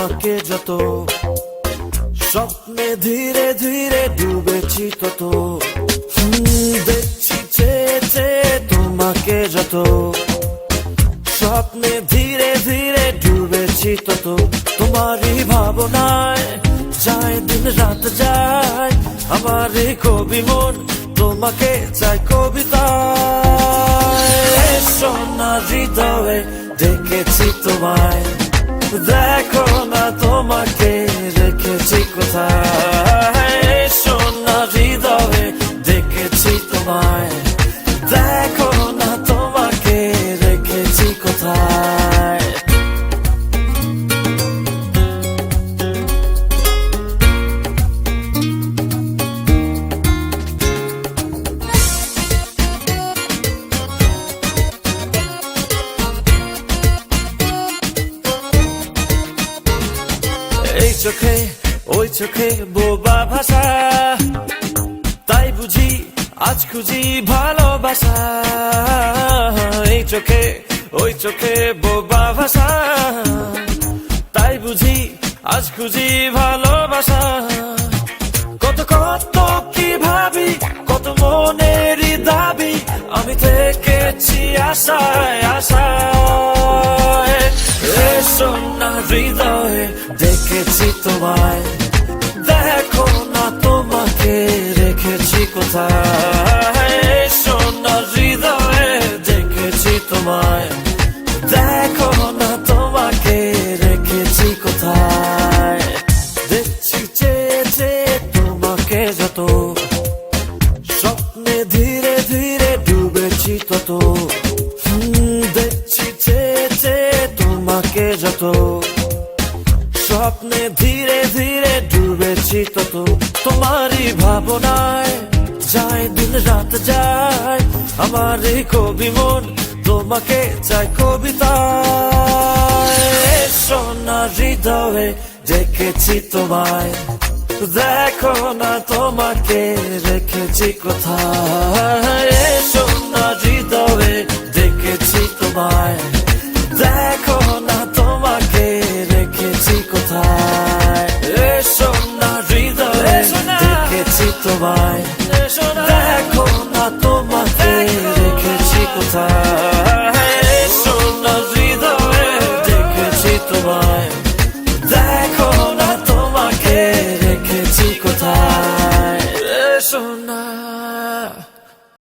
তোমাকে যত, স্বপ্নে ধীরে ধীরে ডুবেছি তত, দেখছি চেয়ে চেয়ে তোমাকে যত, স্বপ্নে ধীরে ধীরে ডুবেছি তত, তোমারই ভাবনায় যায় দিন রাত যায়, আমার এই কবি মন তোমাকে চাই কবিতায়। সোনা হৃদয়ে দেখেছি তোমায়, দেখো না তোমাকে রেখেছি কোথায়। সোনা হৃদয়ে দেখেছি তোমায়, দেখো না তোমাকে রেখেছি কোথায়। এই চোখে ওই চোখে বোবা ভাষা, তাই বুঝি আজ খুঁজি ভালোবাসা। এই চোখে ওই চোখে বোবা ভাষা, তাই বুঝি আজ খুঁজি ভালোবাসা। কত কত কি ভাবি, কত মনেরই দাবি, আমি থেকেছি আশায় আশায়। সোনা হৃদয়ে দেখেছি তোমায়, দেখো না তোমাকে রেখেছি কোথায়। সোনা হৃদয়ে দেখেছি তোমায়, দেখো না তোমাকে রেখেছি কোথায়। দেখছি চেয়ে চেয়ে তোমাকে যত, স্বপ্নে ধীরে ধীরে ডুবেছি তত, দেখছি চেয়ে চেয়ে তোমাকে যত, স্বপ্নে ধীরে ধীরে ডুবেছি তত, তোমারই ভাবনায় যায় দিন রাত যায়, আমার এই কবি মন তোমাকে চাই কবিতায়। সোনা হৃদয়ে দেখেছি তোমায়, দেখো না তোমাকে রেখেছি কোথায়। সোনা হৃদয়ে দেখেছি তোমায়, দেখো না তোমাকে রেখেছি কোথায়। সোনা হৃদয়ে দেখেছি তোমায়, দেখো না তোমাকে রেখেছি কোথায়।